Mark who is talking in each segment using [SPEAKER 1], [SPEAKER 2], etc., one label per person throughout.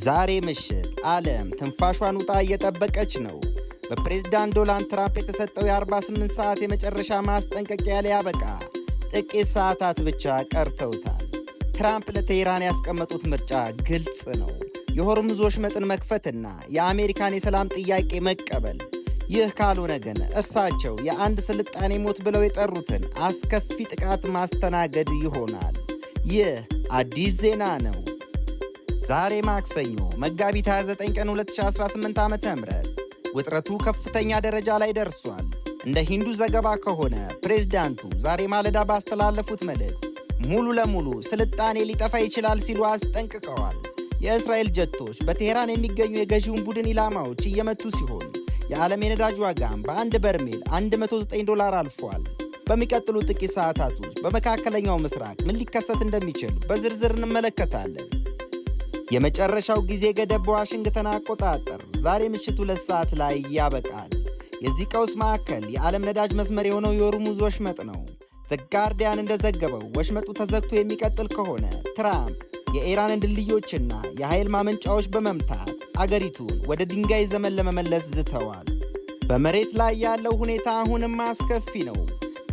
[SPEAKER 1] ዛሬ ምሽት ዓለም ትንፋሿን ውጣ እየጠበቀች ነው። በፕሬዝዳንት ዶናልድ ትራምፕ የተሰጠው የ48 ሰዓት የመጨረሻ ማስጠንቀቂያ ሊያበቃ ጥቂት ሰዓታት ብቻ ቀርተውታል። ትራምፕ ለቴህራን ያስቀመጡት ምርጫ ግልጽ ነው። የሆርሙዝ ወሽመጥን መክፈትና የአሜሪካን የሰላም ጥያቄ መቀበል። ይህ ካልሆነ ግን እርሳቸው የአንድ ስልጣኔ ሞት ብለው የጠሩትን አስከፊ ጥቃት ማስተናገድ ይሆናል። ይህ አዲስ ዜና ነው። ዛሬ ማክሰኞ መጋቢት 29 ቀን 2018 ዓ.ም ውጥረቱ ከፍተኛ ደረጃ ላይ ደርሷል። እንደ ሂንዱ ዘገባ ከሆነ ፕሬዝዳንቱ ዛሬ ማለዳ ባስተላለፉት መልእክት ሙሉ ለሙሉ ስልጣኔ ሊጠፋ ይችላል ሲሉ አስጠንቅቀዋል። የእስራኤል ጀቶች በቴህራን የሚገኙ የገዢውን ቡድን ኢላማዎች እየመቱ ሲሆን የዓለም የነዳጅ ዋጋም በአንድ በርሜል $109 አልፏል። በሚቀጥሉ ጥቂት ሰዓታት ውስጥ በመካከለኛው ምስራቅ ምን ሊከሰት እንደሚችል በዝርዝር እንመለከታለን። የመጨረሻው ጊዜ ገደብ በዋሽንግተን አቆጣጠር ዛሬ ምሽት 2 ሰዓት ላይ ያበቃል። የዚህ ቀውስ ማዕከል የዓለም ነዳጅ መስመር የሆነው የሆርሙዝ ወሽመጥ ነው። ዘ ጋርዲያን እንደዘገበው ወሽመጡ ተዘግቶ የሚቀጥል ከሆነ ትራምፕ የኢራንን ድልድዮችና የኃይል ማመንጫዎች በመምታት አገሪቱን ወደ ድንጋይ ዘመን ለመመለስ ዝተዋል። በመሬት ላይ ያለው ሁኔታ አሁንም አስከፊ ነው።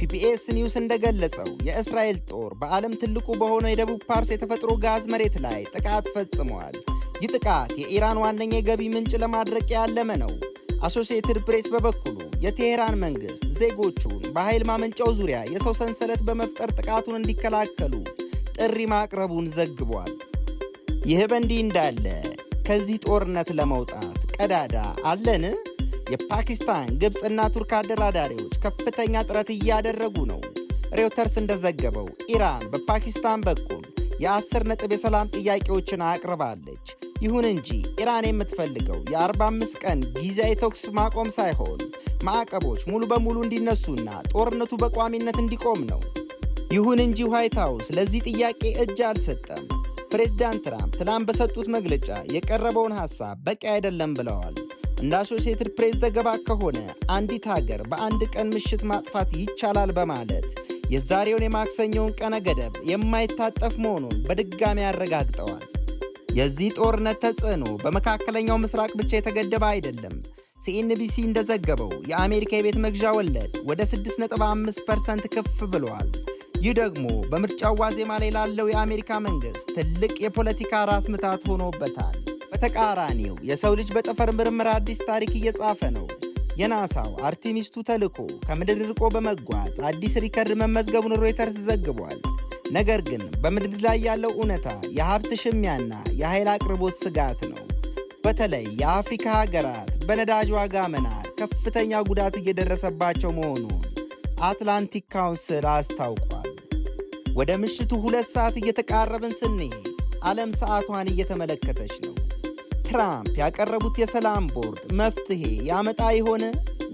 [SPEAKER 1] ፒፒኤስ ኒውስ እንደገለጸው የእስራኤል ጦር በዓለም ትልቁ በሆነው የደቡብ ፓርስ የተፈጥሮ ጋዝ መሬት ላይ ጥቃት ፈጽመዋል። ይህ ጥቃት የኢራን ዋነኛ የገቢ ምንጭ ለማድረቅ ያለመ ነው። አሶሲኤትድ ፕሬስ በበኩሉ የቴሄራን መንግሥት ዜጎቹን በኃይል ማመንጫው ዙሪያ የሰው ሰንሰለት በመፍጠር ጥቃቱን እንዲከላከሉ ጥሪ ማቅረቡን ዘግቧል። ይህ በእንዲህ እንዳለ ከዚህ ጦርነት ለመውጣት ቀዳዳ አለን? የፓኪስታን፣ ግብፅና ቱርክ አደራዳሪዎች ከፍተኛ ጥረት እያደረጉ ነው። ሬውተርስ እንደዘገበው ኢራን በፓኪስታን በኩል የ10 ነጥብ የሰላም ጥያቄዎችን አቅርባለች። ይሁን እንጂ ኢራን የምትፈልገው የ45 ቀን ጊዜያዊ ተኩስ ማቆም ሳይሆን ማዕቀቦች ሙሉ በሙሉ እንዲነሱና ጦርነቱ በቋሚነት እንዲቆም ነው። ይሁን እንጂ ዋይት ሃውስ ለዚህ ጥያቄ እጅ አልሰጠም። ፕሬዝዳንት ትራምፕ ትናንት በሰጡት መግለጫ የቀረበውን ሐሳብ በቂ አይደለም ብለዋል። እንደ አሶሲኤትድ ፕሬስ ዘገባ ከሆነ አንዲት ሀገር በአንድ ቀን ምሽት ማጥፋት ይቻላል በማለት የዛሬውን የማክሰኞውን ቀነ ገደብ የማይታጠፍ መሆኑን በድጋሚ አረጋግጠዋል። የዚህ ጦርነት ተጽዕኖ በመካከለኛው ምስራቅ ብቻ የተገደበ አይደለም። ሲኤንቢሲ እንደዘገበው የአሜሪካ የቤት መግዣ ወለድ ወደ 6.5% ከፍ ብሏል። ይህ ደግሞ በምርጫው ዋዜማ ላይ ላለው የአሜሪካ መንግሥት ትልቅ የፖለቲካ ራስ ምታት ሆኖበታል። በተቃራኒው የሰው ልጅ በጠፈር ምርምር አዲስ ታሪክ እየጻፈ ነው። የናሳው አርቴሚስ 2 ተልዕኮ ከምድር ርቆ በመጓዝ አዲስ ሪከርድ መመዝገቡን ሮይተርስ ዘግቧል። ነገር ግን በምድር ላይ ያለው እውነታ የሀብት ሽሚያና የኃይል አቅርቦት ስጋት ነው። በተለይ የአፍሪካ ሀገራት በነዳጅ ዋጋ መናር ከፍተኛ ጉዳት እየደረሰባቸው መሆኑን አትላንቲክ ካውንስል አስታውቋል። ወደ ምሽቱ 2 ሰዓት እየተቃረብን ስንሄድ ዓለም ሰዓቷን እየተመለከተች ነው። ትራምፕ ያቀረቡት የሰላም ቦርድ መፍትሄ ያመጣ ይሆን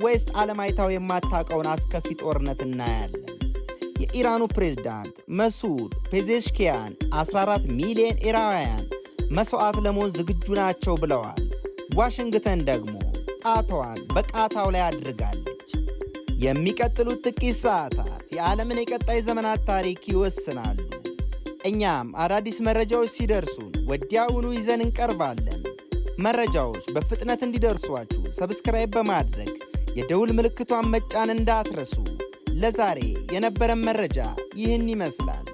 [SPEAKER 1] ወይስ ዓለም አይታው የማታውቀውን አስከፊ ጦርነት እናያለን? የኢራኑ ፕሬዝዳንት መሱድ ፔዜሽኪያን 14 ሚሊዮን ኢራውያን መስዋዕት ለመሆን ዝግጁ ናቸው ብለዋል። ዋሽንግተን ደግሞ ጣቷን በቃታው ላይ አድርጋለች። የሚቀጥሉት ጥቂት ሰዓታት የዓለምን የቀጣይ ዘመናት ታሪክ ይወስናሉ። እኛም አዳዲስ መረጃዎች ሲደርሱን ወዲያውኑ ይዘን እንቀርባለን። መረጃዎች በፍጥነት እንዲደርሷችሁ ሰብስክራይብ በማድረግ የደውል ምልክቷን መጫን እንዳትረሱ። ለዛሬ የነበረን መረጃ ይህን ይመስላል።